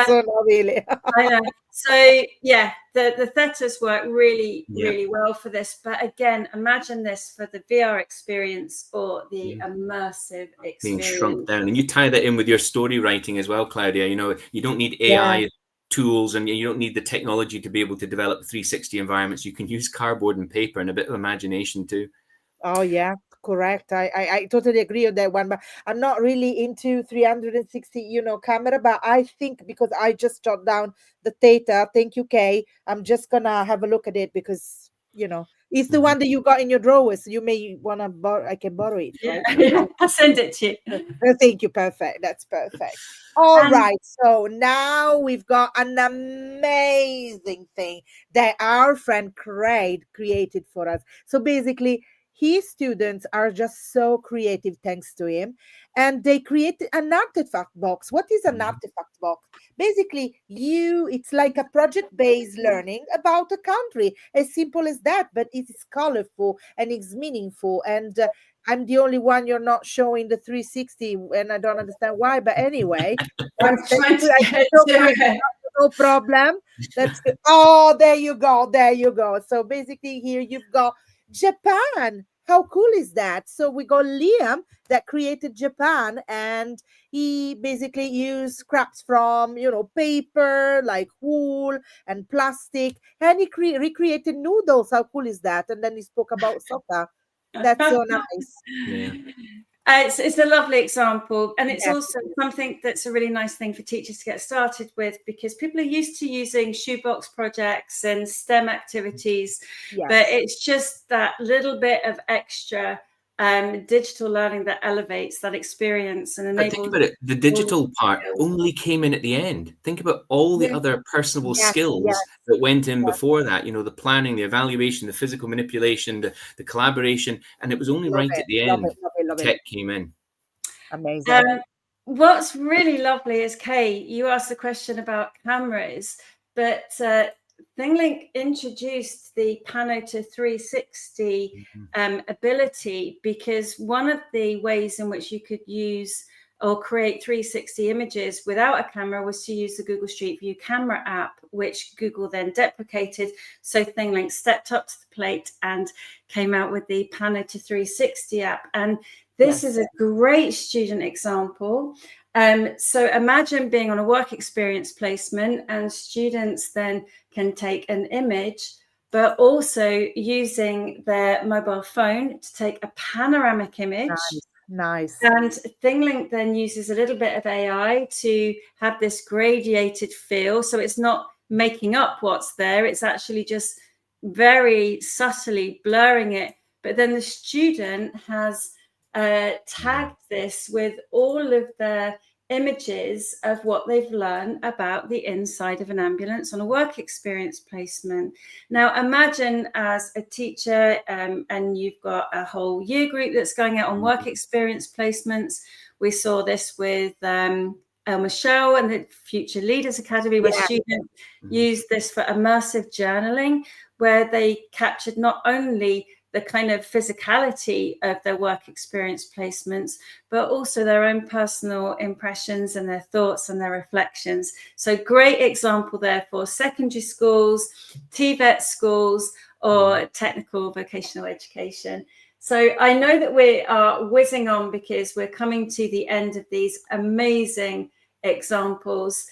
Speaker 3: So not really.
Speaker 1: I know. So yeah, the Thetas work really well for this. But again, imagine this for the VR experience or the immersive experience.
Speaker 4: Being shrunk down. And you tie that in with your story writing as well, Claudia. You know, you don't need AI tools and you don't need the technology to be able to develop 360 environments. You can use cardboard and paper and a bit of imagination too.
Speaker 3: Oh yeah, correct. I totally agree on that one, but I'm not really into 360, camera, but I think because I just jot down the Theta, thank you, Kay. I'm just gonna have a look at it because, it's the one that you got in your drawers. You may want to borrow, I can borrow it, right?
Speaker 1: Yeah, I'll send it to you.
Speaker 3: Thank you. Perfect. That's perfect. All right. So now we've got an amazing thing that our friend Craig created for us. So basically, his students are just so creative thanks to him. And they created an artifact box. What is an artifact box? Basically, it's like a project-based learning about a country. As simple as that, but it is colorful and it's meaningful. And I'm the only one you're not showing the 360, and I don't understand why. But anyway,
Speaker 1: I'm trying to get to it.
Speaker 3: No problem. That's good. Oh, there you go. There you go. So basically, here you've got Japan. How cool is that? So we got Liam that created Japan, and he basically used scraps from, paper like wool and plastic, and he recreated noodles. How cool is that? And then he spoke about soccer. That's so nice.
Speaker 4: Yeah.
Speaker 1: It's a lovely example, and it's also something that's a really nice thing for teachers to get started with, because people are used to using shoebox projects and STEM activities, but it's just that little bit of extra digital learning that elevates that experience and enables.
Speaker 4: But think about it, the digital part only came in at the end. Think about all the other personable skills that went in before that, the planning, the evaluation, the physical manipulation, the collaboration, and it was only at the end tech came in.
Speaker 3: Amazing.
Speaker 1: What's really lovely is, Kay, you asked the question about cameras, but ThingLink introduced the Pano to 360 ability, because one of the ways in which you could use or create 360 images without a camera was to use the Google Street View camera app, which Google then deprecated. So ThingLink stepped up to the plate and came out with the Pano to 360 app. And this is a great student example. So imagine being on a work experience placement, and students then can take an image, but also using their mobile phone to take a panoramic image.
Speaker 3: Nice.
Speaker 1: And ThingLink then uses a little bit of AI to have this gradiated feel. So it's not making up what's there. It's actually just very subtly blurring it. But then the student has tagged this with all of the images of what they've learned about the inside of an ambulance on a work experience placement. Now imagine as a teacher and you've got a whole year group that's going out on work experience placements. We saw this with Michelle and the Future Leaders Academy, where students used this for immersive journaling, where they captured not only the kind of physicality of their work experience placements, but also their own personal impressions and their thoughts and their reflections. So great example there for secondary schools, TVET schools, or technical vocational education. So I know that we are whizzing on because we're coming to the end of these amazing examples.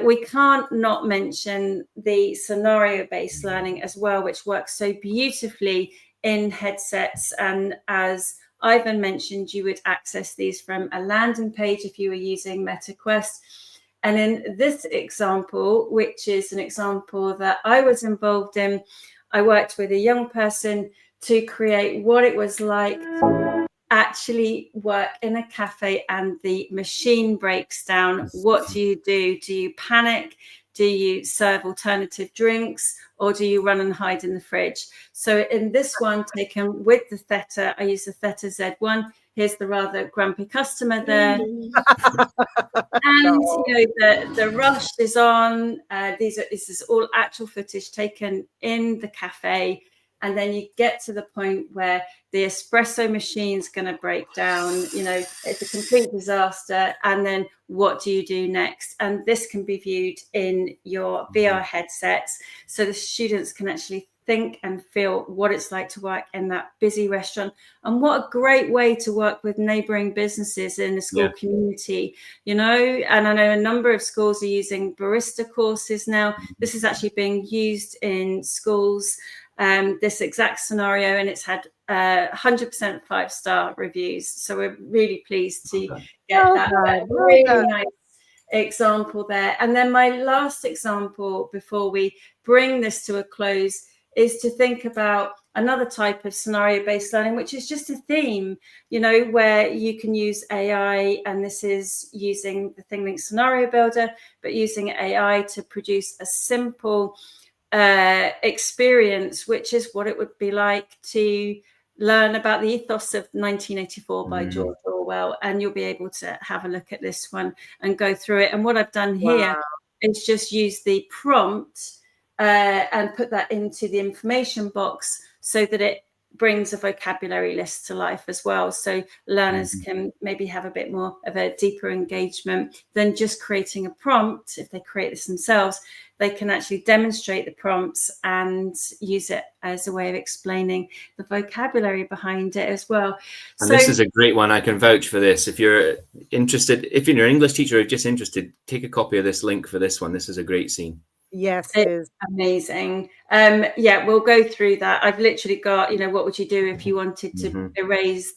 Speaker 1: We can't not mention the scenario-based learning as well, which works so beautifully in headsets. And as Ivan mentioned, you would access these from a landing page if you were using MetaQuest. And in this example, which is an example that I was involved in, I worked with a young person to create what it was like to actually work in a cafe and the machine breaks down. What do? Do you panic? Do you serve alternative drinks, or do you run and hide in the fridge? So in this one, taken with the Theta, I use the Theta Z1. Here's the rather grumpy customer there. And the rush is on. This is all actual footage taken in the cafe. And then you get to the point where the espresso machine's going to break down. It's a complete disaster. And then what do you do next? And this can be viewed in your VR headsets, so the students can actually think and feel what it's like to work in that busy restaurant. And what a great way to work with neighboring businesses in the school community, and I know a number of schools are using barista courses now. This is actually being used in schools, this exact scenario, and it's had 100% 5-star reviews. So we're really pleased to get that really nice example there. And then my last example before we bring this to a close is to think about another type of scenario-based learning, which is just a theme, where you can use AI, and this is using the ThingLink Scenario Builder, but using AI to produce a simple experience, which is what it would be like to learn about the ethos of 1984 by George Orwell. And you'll be able to have a look at this one and go through it. And what I've done here is just use the prompt and put that into the information box so that it brings a vocabulary list to life as well. So learners can maybe have a bit more of a deeper engagement than just creating a prompt. If they create this themselves, they can actually demonstrate the prompts and use it as a way of explaining the vocabulary behind it as well.
Speaker 4: And this is a great one. I can vouch for this. If you're interested, if you're an English teacher or just interested, take a copy of this link for this one. This is a great scene.
Speaker 3: Yes,
Speaker 1: it's amazing. We'll go through that. I've literally got, what would you do if you wanted to erase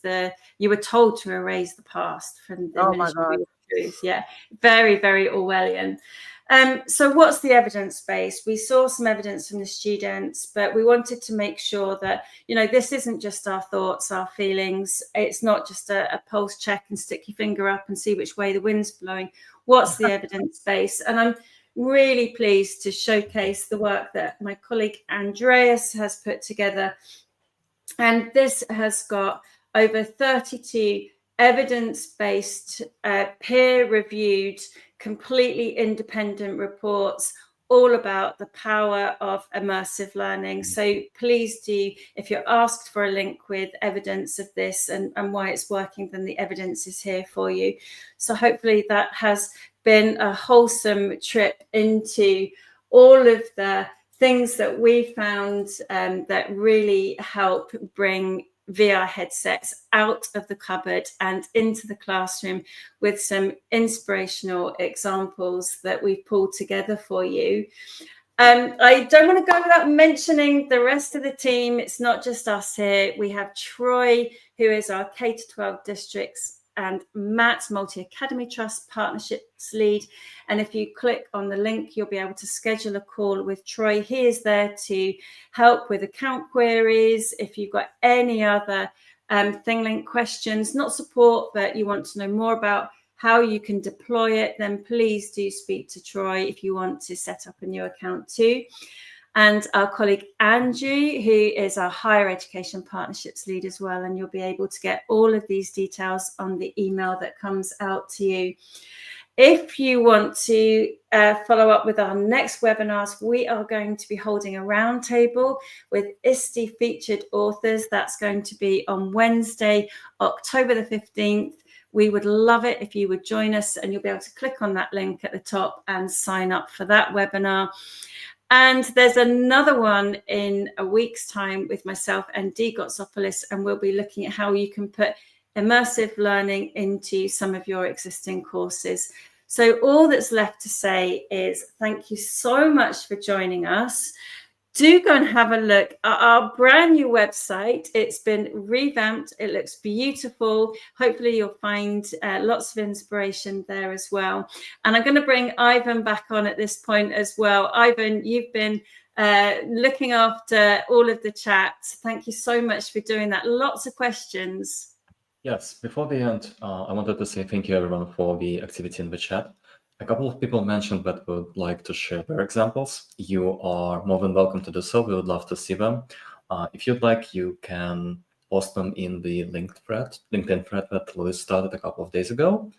Speaker 1: you were told to erase the past from the Ministry of Truth. Yeah, very, very Orwellian. So what's the evidence base? We saw some evidence from the students, but we wanted to make sure that, this isn't just our thoughts, our feelings. It's not just a pulse check and stick your finger up and see which way the wind's blowing. What's the evidence base? And I'm really pleased to showcase the work that my colleague Andreas has put together. And this has got over 32 evidence-based, peer-reviewed, completely independent reports all about the power of immersive learning. So please do, if you're asked for a link with evidence of this and why it's working, then the evidence is here for you. So hopefully that has been a wholesome trip into all of the things that we found that really help bring VR headsets out of the cupboard and into the classroom, with some inspirational examples that we've pulled together for you. I don't want to go without mentioning the rest of the team. It's not just us here. We have Troy, who is our K-12 districts and Matt's Multi-Academy Trust Partnerships Lead. And if you click on the link, you'll be able to schedule a call with Troy. He is there to help with account queries. If you've got any other ThingLink questions, not support, but you want to know more about how you can deploy it, then please do speak to Troy if you want to set up a new account too. And our colleague Andrew, who is our Higher Education Partnerships Lead as well. And you'll be able to get all of these details on the email that comes out to you. If you want to follow up with our next webinars, we are going to be holding a roundtable with ISTE featured authors. That's going to be on Wednesday, October the 15th. We would love it if you would join us, and you'll be able to click on that link at the top and sign up for that webinar. And there's another one in a week's time with myself and Dee Gotsopoulos, and we'll be looking at how you can put immersive learning into some of your existing courses. So all that's left to say is thank you so much for joining us. Do go and have a look at our brand new website. It's been revamped. It looks beautiful. Hopefully you'll find lots of inspiration there as well. And I'm going to bring Ivan back on at this point as well. Ivan, you've been looking after all of the chat. Thank you so much for doing that. Lots of questions.
Speaker 2: Yes, before the end, I wanted to say thank you everyone for the activity in the chat. A couple of people mentioned that would like to share their examples. You are more than welcome to do so. We would love to see them. If you'd like, you can post them in the LinkedIn thread that Louise started a couple of days ago.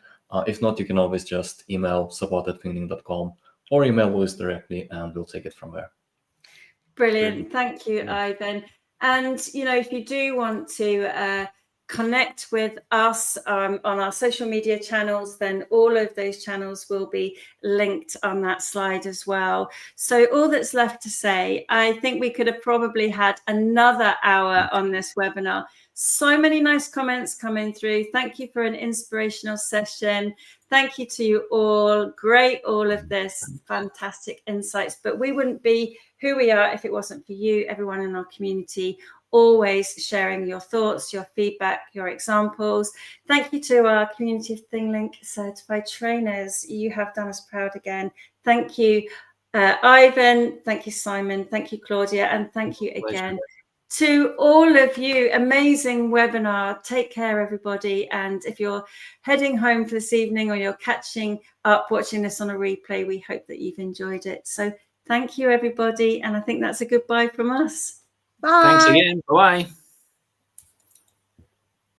Speaker 2: If not, you can always just email support@thinglink.com or email Louise directly, and we'll take it from there.
Speaker 1: Brilliant. Thank you, Ivan. And, if you do want to connect with us on our social media channels, then all of those channels will be linked on that slide as well. So all that's left to say, I think we could have probably had another hour on this webinar. So many nice comments coming through. Thank you for an inspirational session. Thank you to you all. Great, all of this fantastic insights. But we wouldn't be who we are if it wasn't for you, everyone in our community, always sharing your thoughts, your feedback, your examples. Thank you to our community of ThingLink Certified Trainers. You have done us proud again. Thank you, Ivan. Thank you, Simon. Thank you, Claudia. And thank you again to all of you. Amazing webinar. Take care, everybody. And if you're heading home for this evening or you're catching up watching this on a replay, we hope that you've enjoyed it. So thank you, everybody. And I think that's a goodbye from us.
Speaker 3: Bye.
Speaker 4: Thanks again. Bye.